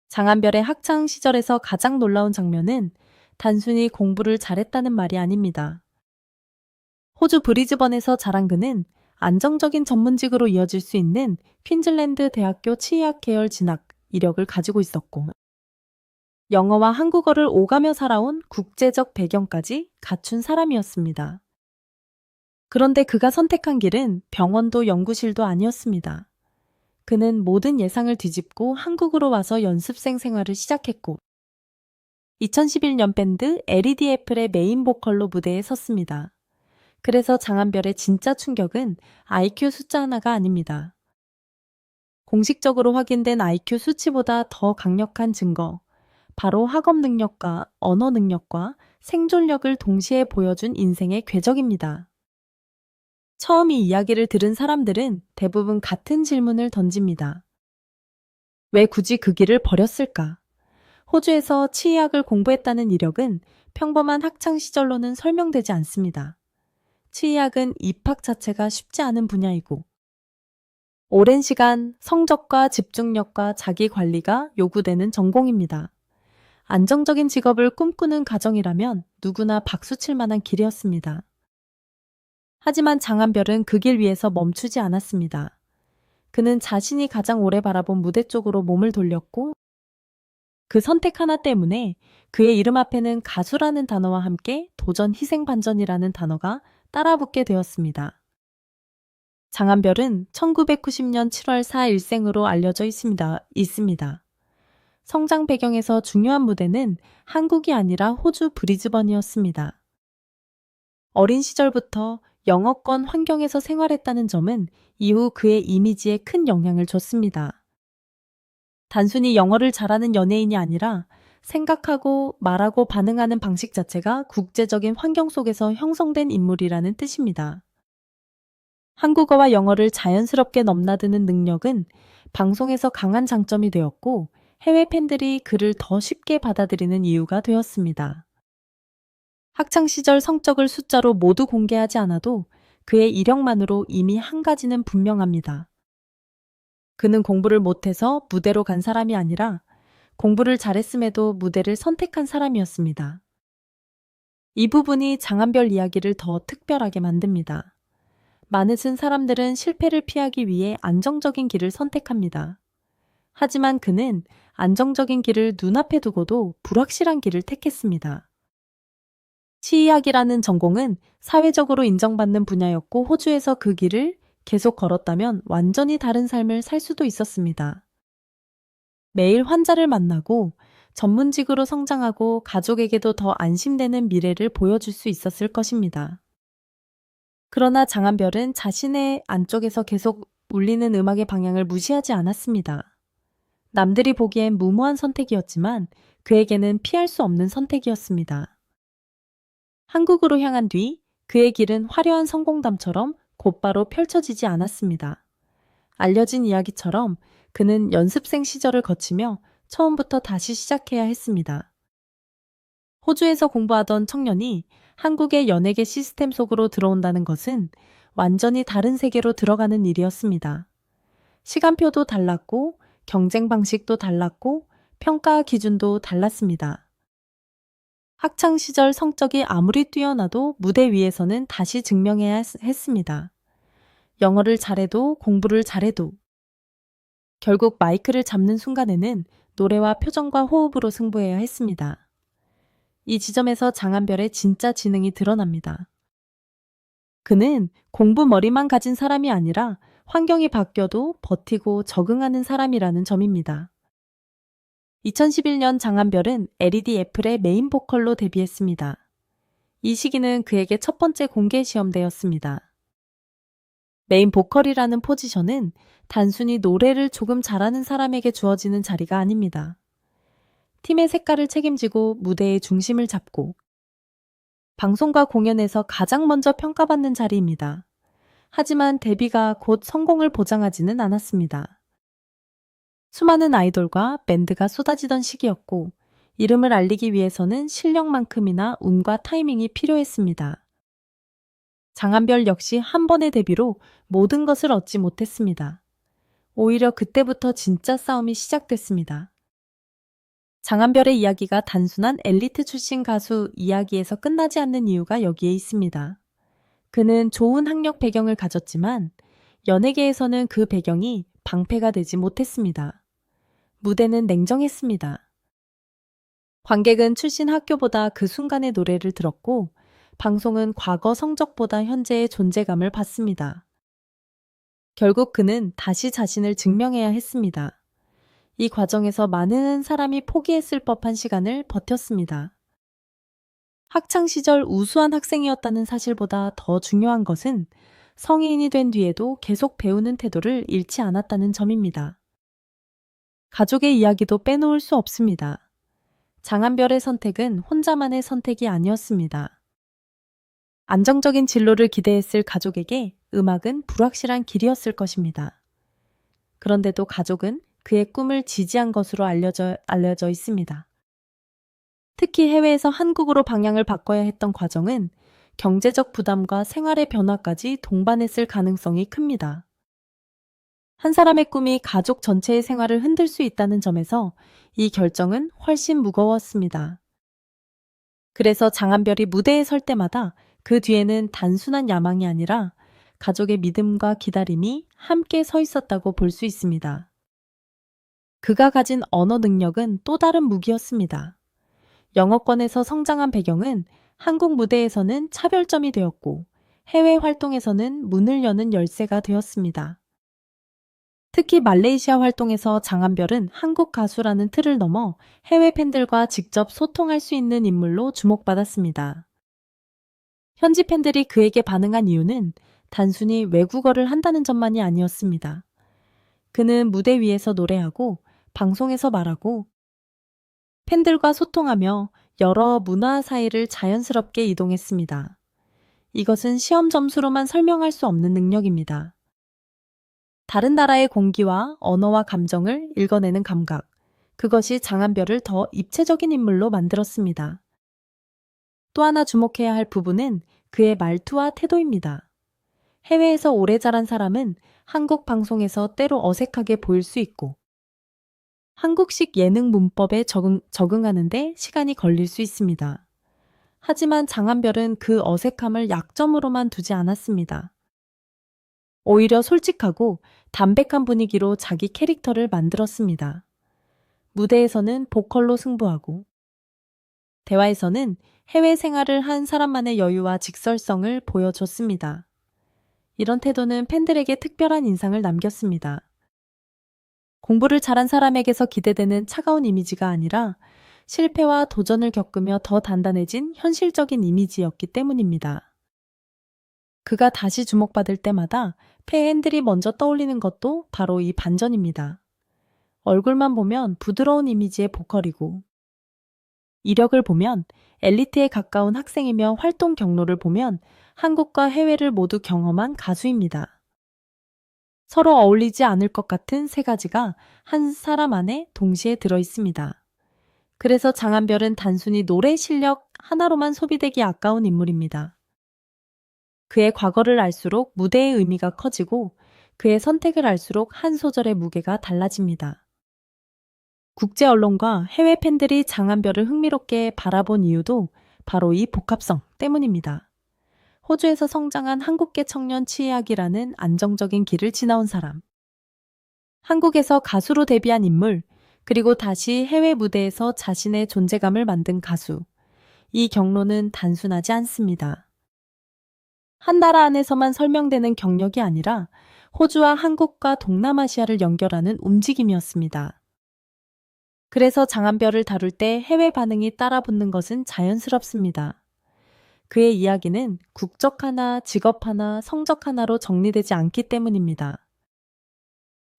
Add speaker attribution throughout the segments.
Speaker 1: 장한별의 학창 시절에서 가장 놀라운 장면은 단순히 공부를 잘했다는 말이 아닙니다. 호주 브리즈번에서 자란 그는 안정적인 전문직으로 이어질 수 있는 퀸즐랜드 대학교 치의학 계열 진학 이력을 가지고 있었고, 영어와 한국어를 오가며 살아온 국제적 배경까지 갖춘 사람이었습니다. 그런데 그가 선택한 길은 병원도 연구실도 아니었습니다. 그는 모든 예상을 뒤집고 한국으로 와서 연습생 생활을 시작했고, 2011년 밴드 LEDF의 메인 보컬로 무대에 섰습니다. 그래서 장한별의 진짜 충격은 IQ 숫자 하나가 아닙니다. 공식적으로 확인된 IQ 수치보다 더 강력한 증거, 바로 학업 능력과 언어 능력과 생존력을 동시에 보여준 인생의 궤적입니다. 처음 이 이야기를 들은 사람들은 대부분 같은 질문을 던집니다. 왜 굳이 그 길을 버렸을까? 호주에서 치의학을 공부했다는 이력은 평범한 학창 시절로는 설명되지 않습니다. 치의학은 입학 자체가 쉽지 않은 분야이고, 오랜 시간 성적과 집중력과 자기 관리가 요구되는 전공입니다. 안정적인 직업을 꿈꾸는 가정이라면 누구나 박수칠 만한 길이었습니다. 하지만 장한별은 그 길 위에서 멈추지 않았습니다. 그는 자신이 가장 오래 바라본 무대 쪽으로 몸을 돌렸고, 그 선택 하나 때문에 그의 이름 앞에는 가수라는 단어와 함께 도전 희생 반전이라는 단어가 따라붙게 되었습니다. 장한별은 1990년 7월 4일생으로 알려져 있습니다. 성장 배경에서 중요한 무대는 한국이 아니라 호주 브리즈번이었습니다. 어린 시절부터 영어권 환경에서 생활했다는 점은 이후 그의 이미지에 큰 영향을 줬습니다. 단순히 영어를 잘하는 연예인이 아니라 생각하고 말하고 반응하는 방식 자체가 국제적인 환경 속에서 형성된 인물이라는 뜻입니다. 한국어와 영어를 자연스럽게 넘나드는 능력은 방송에서 강한 장점이 되었고, 해외 팬들이 그를 더 쉽게 받아들이는 이유가 되었습니다. 학창시절 성적을 숫자로 모두 공개하지 않아도 그의 이력만으로 이미 한 가지는 분명합니다. 그는 공부를 못해서 무대로 간 사람이 아니라 공부를 잘했음에도 무대를 선택한 사람이었습니다. 이 부분이 장한별 이야기를 더 특별하게 만듭니다. 많은 사람들은 실패를 피하기 위해 안정적인 길을 선택합니다. 하지만 그는 안정적인 길을 눈앞에 두고도 불확실한 길을 택했습니다. 치의학이라는 전공은 사회적으로 인정받는 분야였고, 호주에서 그 길을 계속 걸었다면 완전히 다른 삶을 살 수도 있었습니다. 매일 환자를 만나고 전문직으로 성장하고 가족에게도 더 안심되는 미래를 보여줄 수 있었을 것입니다. 그러나 장한별은 자신의 안쪽에서 계속 울리는 음악의 방향을 무시하지 않았습니다. 남들이 보기엔 무모한 선택이었지만 그에게는 피할 수 없는 선택이었습니다. 한국으로 향한 뒤 그의 길은 화려한 성공담처럼 곧바로 펼쳐지지 않았습니다. 알려진 이야기처럼 그는 연습생 시절을 거치며 처음부터 다시 시작해야 했습니다. 호주에서 공부하던 청년이 한국의 연예계 시스템 속으로 들어온다는 것은 완전히 다른 세계로 들어가는 일이었습니다. 시간표도 달랐고, 경쟁 방식도 달랐고, 평가 기준도 달랐습니다. 학창 시절 성적이 아무리 뛰어나도 무대 위에서는 다시 증명해야 했습니다. 영어를 잘해도 공부를 잘해도 결국 마이크를 잡는 순간에는 노래와 표정과 호흡으로 승부해야 했습니다. 이 지점에서 장한별의 진짜 지능이 드러납니다. 그는 공부 머리만 가진 사람이 아니라 환경이 바뀌어도 버티고 적응하는 사람이라는 점입니다. 2011년 장한별은 LEDF의 메인 보컬로 데뷔했습니다. 이 시기는 그에게 첫 번째 공개 시험대였습니다. 메인 보컬이라는 포지션은 단순히 노래를 조금 잘하는 사람에게 주어지는 자리가 아닙니다. 팀의 색깔을 책임지고 무대의 중심을 잡고 방송과 공연에서 가장 먼저 평가받는 자리입니다. 하지만 데뷔가 곧 성공을 보장하지는 않았습니다. 수많은 아이돌과 밴드가 쏟아지던 시기였고, 이름을 알리기 위해서는 실력만큼이나 운과 타이밍이 필요했습니다. 장한별 역시 한 번의 데뷔로 모든 것을 얻지 못했습니다. 오히려 그때부터 진짜 싸움이 시작됐습니다. 장한별의 이야기가 단순한 엘리트 출신 가수 이야기에서 끝나지 않는 이유가 여기에 있습니다. 그는 좋은 학력 배경을 가졌지만 연예계에서는 그 배경이 방패가 되지 못했습니다. 무대는 냉정했습니다. 관객은 출신 학교보다 그 순간의 노래를 들었고, 방송은 과거 성적보다 현재의 존재감을 봤습니다. 결국 그는 다시 자신을 증명해야 했습니다. 이 과정에서 많은 사람이 포기했을 법한 시간을 버텼습니다. 학창시절 우수한 학생이었다는 사실보다 더 중요한 것은 성인이 된 뒤에도 계속 배우는 태도를 잃지 않았다는 점입니다. 가족의 이야기도 빼놓을 수 없습니다. 장한별의 선택은 혼자만의 선택이 아니었습니다. 안정적인 진로를 기대했을 가족에게 음악은 불확실한 길이었을 것입니다. 그런데도 가족은 그의 꿈을 지지한 것으로 알려져 있습니다. 특히 해외에서 한국으로 방향을 바꿔야 했던 과정은 경제적 부담과 생활의 변화까지 동반했을 가능성이 큽니다. 한 사람의 꿈이 가족 전체의 생활을 흔들 수 있다는 점에서 이 결정은 훨씬 무거웠습니다. 그래서 장한별이 무대에 설 때마다 그 뒤에는 단순한 야망이 아니라 가족의 믿음과 기다림이 함께 서 있었다고 볼 수 있습니다. 그가 가진 언어 능력은 또 다른 무기였습니다. 영어권에서 성장한 배경은 한국 무대에서는 차별점이 되었고 해외 활동에서는 문을 여는 열쇠가 되었습니다. 특히 말레이시아 활동에서 장한별은 한국 가수라는 틀을 넘어 해외 팬들과 직접 소통할 수 있는 인물로 주목받았습니다. 현지 팬들이 그에게 반응한 이유는 단순히 외국어를 한다는 점만이 아니었습니다. 그는 무대 위에서 노래하고 방송에서 말하고 팬들과 소통하며 여러 문화 사이를 자연스럽게 이동했습니다. 이것은 시험 점수로만 설명할 수 없는 능력입니다. 다른 나라의 공기와 언어와 감정을 읽어내는 감각, 그것이 장한별을 더 입체적인 인물로 만들었습니다. 또 하나 주목해야 할 부분은 그의 말투와 태도입니다. 해외에서 오래 자란 사람은 한국 방송에서 때로 어색하게 보일 수 있고 한국식 예능 문법에 적응하는데 시간이 걸릴 수 있습니다. 하지만 장한별은 그 어색함을 약점으로만 두지 않았습니다. 오히려 솔직하고 담백한 분위기로 자기 캐릭터를 만들었습니다. 무대에서는 보컬로 승부하고 대화에서는 해외 생활을 한 사람만의 여유와 직설성을 보여줬습니다. 이런 태도는 팬들에게 특별한 인상을 남겼습니다. 공부를 잘한 사람에게서 기대되는 차가운 이미지가 아니라 실패와 도전을 겪으며 더 단단해진 현실적인 이미지였기 때문입니다. 그가 다시 주목받을 때마다 팬들이 먼저 떠올리는 것도 바로 이 반전입니다. 얼굴만 보면 부드러운 이미지의 보컬이고 이력을 보면 엘리트에 가까운 학생이며 활동 경로를 보면 한국과 해외를 모두 경험한 가수입니다. 서로 어울리지 않을 것 같은 세 가지가 한 사람 안에 동시에 들어 있습니다. 그래서 장한별은 단순히 노래 실력 하나로만 소비되기 아까운 인물입니다. 그의 과거를 알수록 무대의 의미가 커지고 그의 선택을 알수록 한 소절의 무게가 달라집니다. 국제 언론과 해외 팬들이 장한별을 흥미롭게 바라본 이유도 바로 이 복합성 때문입니다. 호주에서 성장한 한국계 청년 치이학이라는 안정적인 길을 지나온 사람. 한국에서 가수로 데뷔한 인물, 그리고 다시 해외 무대에서 자신의 존재감을 만든 가수. 이 경로는 단순하지 않습니다. 한 나라 안에서만 설명되는 경력이 아니라 호주와 한국과 동남아시아를 연결하는 움직임이었습니다. 그래서 장한별을 다룰 때 해외 반응이 따라붙는 것은 자연스럽습니다. 그의 이야기는 국적 하나, 직업 하나, 성적 하나로 정리되지 않기 때문입니다.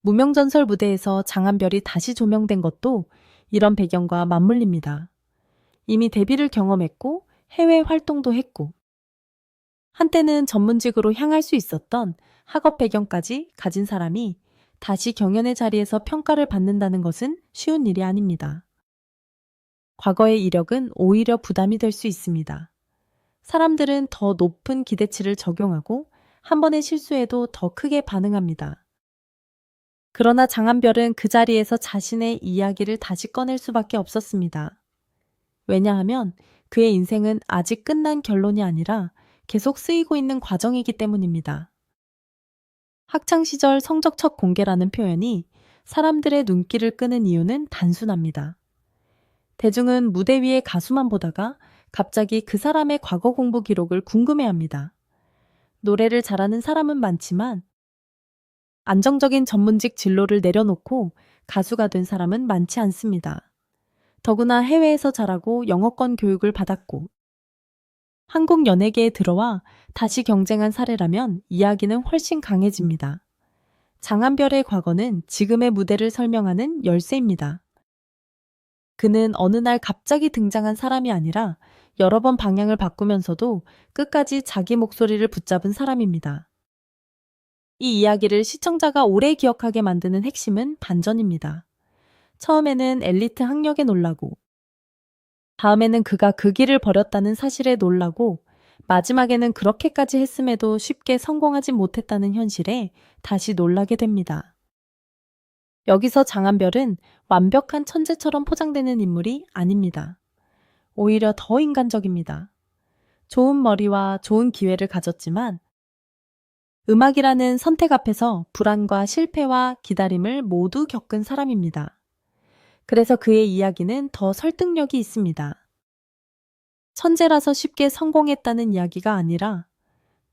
Speaker 1: 무명전설 무대에서 장한별이 다시 조명된 것도 이런 배경과 맞물립니다. 이미 데뷔를 경험했고 해외 활동도 했고 한때는 전문직으로 향할 수 있었던 학업 배경까지 가진 사람이 다시 경연의 자리에서 평가를 받는다는 것은 쉬운 일이 아닙니다. 과거의 이력은 오히려 부담이 될 수 있습니다. 사람들은 더 높은 기대치를 적용하고 한 번의 실수에도 더 크게 반응합니다. 그러나 장한별은 그 자리에서 자신의 이야기를 다시 꺼낼 수밖에 없었습니다. 왜냐하면 그의 인생은 아직 끝난 결론이 아니라 계속 쓰이고 있는 과정이기 때문입니다. 학창시절 성적 첫 공개라는 표현이 사람들의 눈길을 끄는 이유는 단순합니다. 대중은 무대 위의 가수만 보다가 갑자기 그 사람의 과거 공부 기록을 궁금해합니다. 노래를 잘하는 사람은 많지만 안정적인 전문직 진로를 내려놓고 가수가 된 사람은 많지 않습니다. 더구나 해외에서 자라고 영어권 교육을 받았고 한국 연예계에 들어와 다시 경쟁한 사례라면 이야기는 훨씬 강해집니다. 장한별의 과거는 지금의 무대를 설명하는 열쇠입니다. 그는 어느 날 갑자기 등장한 사람이 아니라 여러 번 방향을 바꾸면서도 끝까지 자기 목소리를 붙잡은 사람입니다. 이 이야기를 시청자가 오래 기억하게 만드는 핵심은 반전입니다. 처음에는 엘리트 학력에 놀라고, 다음에는 그가 그 길을 버렸다는 사실에 놀라고, 마지막에는 그렇게까지 했음에도 쉽게 성공하지 못했다는 현실에 다시 놀라게 됩니다. 여기서 장한별은 완벽한 천재처럼 포장되는 인물이 아닙니다. 오히려 더 인간적입니다. 좋은 머리와 좋은 기회를 가졌지만 음악이라는 선택 앞에서 불안과 실패와 기다림을 모두 겪은 사람입니다. 그래서 그의 이야기는 더 설득력이 있습니다. 천재라서 쉽게 성공했다는 이야기가 아니라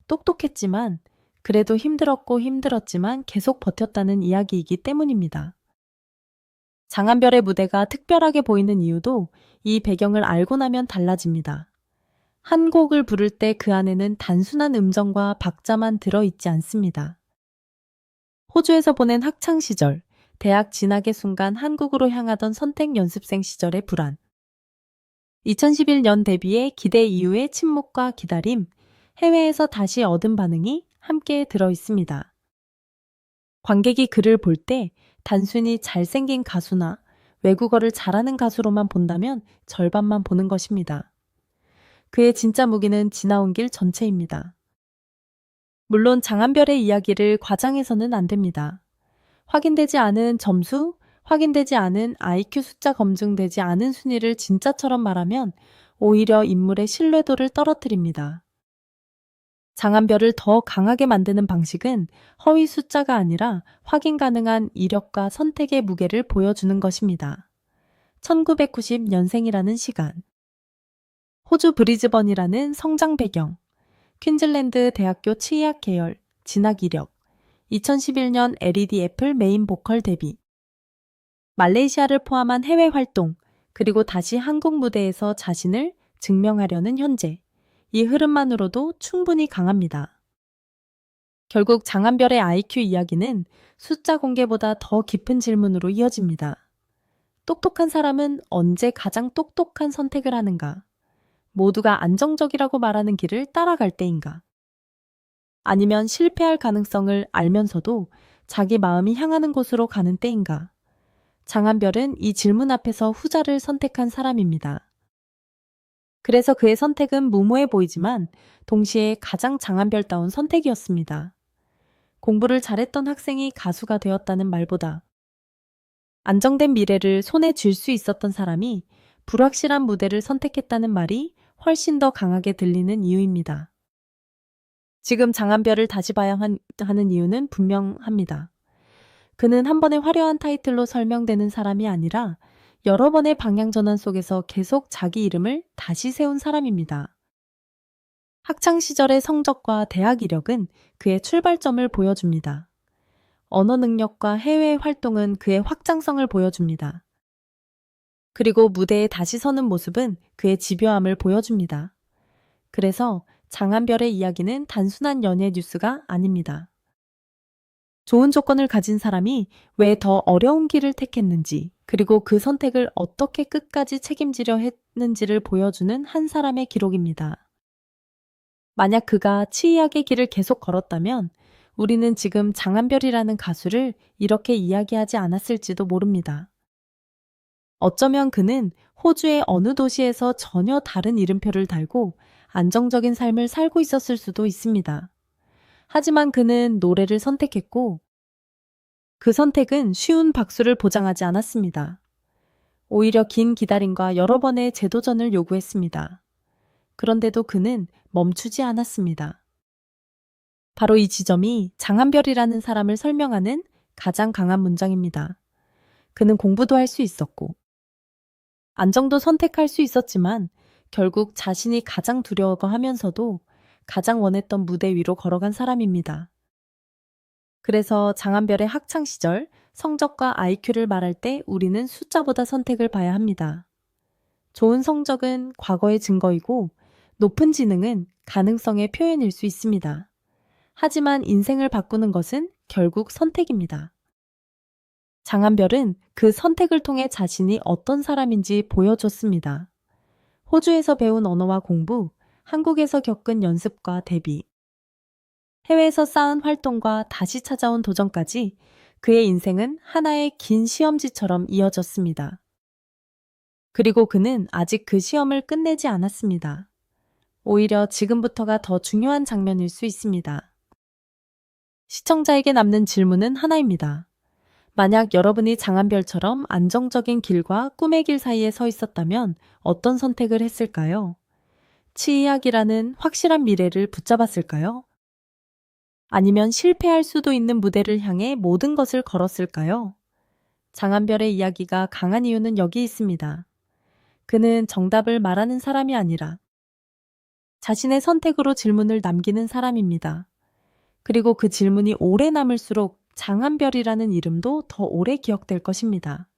Speaker 1: 똑똑했지만 그래도 힘들었고 힘들었지만 계속 버텼다는 이야기이기 때문입니다. 장한별의 무대가 특별하게 보이는 이유도 이 배경을 알고 나면 달라집니다. 한 곡을 부를 때 그 안에는 단순한 음정과 박자만 들어있지 않습니다. 호주에서 보낸 학창 시절, 대학 진학의 순간 한국으로 향하던 선택 연습생 시절의 불안, 2011년 데뷔의 기대 이후의 침묵과 기다림, 해외에서 다시 얻은 반응이 함께 들어 있습니다. 관객이 그를 볼 때 단순히 잘생긴 가수나 외국어를 잘하는 가수로만 본다면 절반만 보는 것입니다. 그의 진짜 무기는 지나온 길 전체입니다. 물론 장한별의 이야기를 과장해서는 안 됩니다. 확인되지 않은 점수, 확인되지 않은 IQ 숫자 검증되지 않은 순위를 진짜처럼 말하면 오히려 인물의 신뢰도를 떨어뜨립니다. 장한별을 더 강하게 만드는 방식은 허위 숫자가 아니라 확인 가능한 이력과 선택의 무게를 보여주는 것입니다. 1990년생이라는 시간, 호주 브리즈번이라는 성장 배경, 퀸즐랜드 대학교 치의학 계열, 진학 이력, 2011년 LED 애플 메인 보컬 데뷔, 말레이시아를 포함한 해외 활동, 그리고 다시 한국 무대에서 자신을 증명하려는 현재, 이 흐름만으로도 충분히 강합니다. 결국 장한별의 IQ 이야기는 숫자 공개보다 더 깊은 질문으로 이어집니다. 똑똑한 사람은 언제 가장 똑똑한 선택을 하는가? 모두가 안정적이라고 말하는 길을 따라갈 때인가? 아니면 실패할 가능성을 알면서도 자기 마음이 향하는 곳으로 가는 때인가? 장한별은 이 질문 앞에서 후자를 선택한 사람입니다. 그래서 그의 선택은 무모해 보이지만 동시에 가장 장한별다운 선택이었습니다. 공부를 잘했던 학생이 가수가 되었다는 말보다 안정된 미래를 손에 쥘 수 있었던 사람이 불확실한 무대를 선택했다는 말이 훨씬 더 강하게 들리는 이유입니다. 지금 장한별을 다시 봐야 하는 이유는 분명합니다. 그는 한 번의 화려한 타이틀로 설명되는 사람이 아니라 여러 번의 방향 전환 속에서 계속 자기 이름을 다시 세운 사람입니다. 학창 시절의 성적과 대학 이력은 그의 출발점을 보여줍니다. 언어 능력과 해외 활동은 그의 확장성을 보여줍니다. 그리고 무대에 다시 서는 모습은 그의 집요함을 보여줍니다. 그래서 장한별의 이야기는 단순한 연예 뉴스가 아닙니다. 좋은 조건을 가진 사람이 왜 더 어려운 길을 택했는지, 그리고 그 선택을 어떻게 끝까지 책임지려 했는지를 보여주는 한 사람의 기록입니다. 만약 그가 치의학의 길을 계속 걸었다면 우리는 지금 장한별이라는 가수를 이렇게 이야기하지 않았을지도 모릅니다. 어쩌면 그는 호주의 어느 도시에서 전혀 다른 이름표를 달고 안정적인 삶을 살고 있었을 수도 있습니다. 하지만 그는 노래를 선택했고 그 선택은 쉬운 박수를 보장하지 않았습니다. 오히려 긴 기다림과 여러 번의 재도전을 요구했습니다. 그런데도 그는 멈추지 않았습니다. 바로 이 지점이 장한별이라는 사람을 설명하는 가장 강한 문장입니다. 그는 공부도 할 수 있었고, 안정도 선택할 수 있었지만 결국 자신이 가장 두려워하면서도 가장 원했던 무대 위로 걸어간 사람입니다. 그래서 장한별의 학창 시절 성적과 IQ를 말할 때 우리는 숫자보다 선택을 봐야 합니다. 좋은 성적은 과거의 증거이고 높은 지능은 가능성의 표현일 수 있습니다. 하지만 인생을 바꾸는 것은 결국 선택입니다. 장한별은 그 선택을 통해 자신이 어떤 사람인지 보여줬습니다. 호주에서 배운 언어와 공부, 한국에서 겪은 연습과 대비, 해외에서 쌓은 활동과 다시 찾아온 도전까지 그의 인생은 하나의 긴 시험지처럼 이어졌습니다. 그리고 그는 아직 그 시험을 끝내지 않았습니다. 오히려 지금부터가 더 중요한 장면일 수 있습니다. 시청자에게 남는 질문은 하나입니다. 만약 여러분이 장한별처럼 안정적인 길과 꿈의 길 사이에 서 있었다면 어떤 선택을 했을까요? 치의학이라는 확실한 미래를 붙잡았을까요? 아니면 실패할 수도 있는 무대를 향해 모든 것을 걸었을까요? 장한별의 이야기가 강한 이유는 여기 있습니다. 그는 정답을 말하는 사람이 아니라 자신의 선택으로 질문을 남기는 사람입니다. 그리고 그 질문이 오래 남을수록 장한별이라는 이름도 더 오래 기억될 것입니다.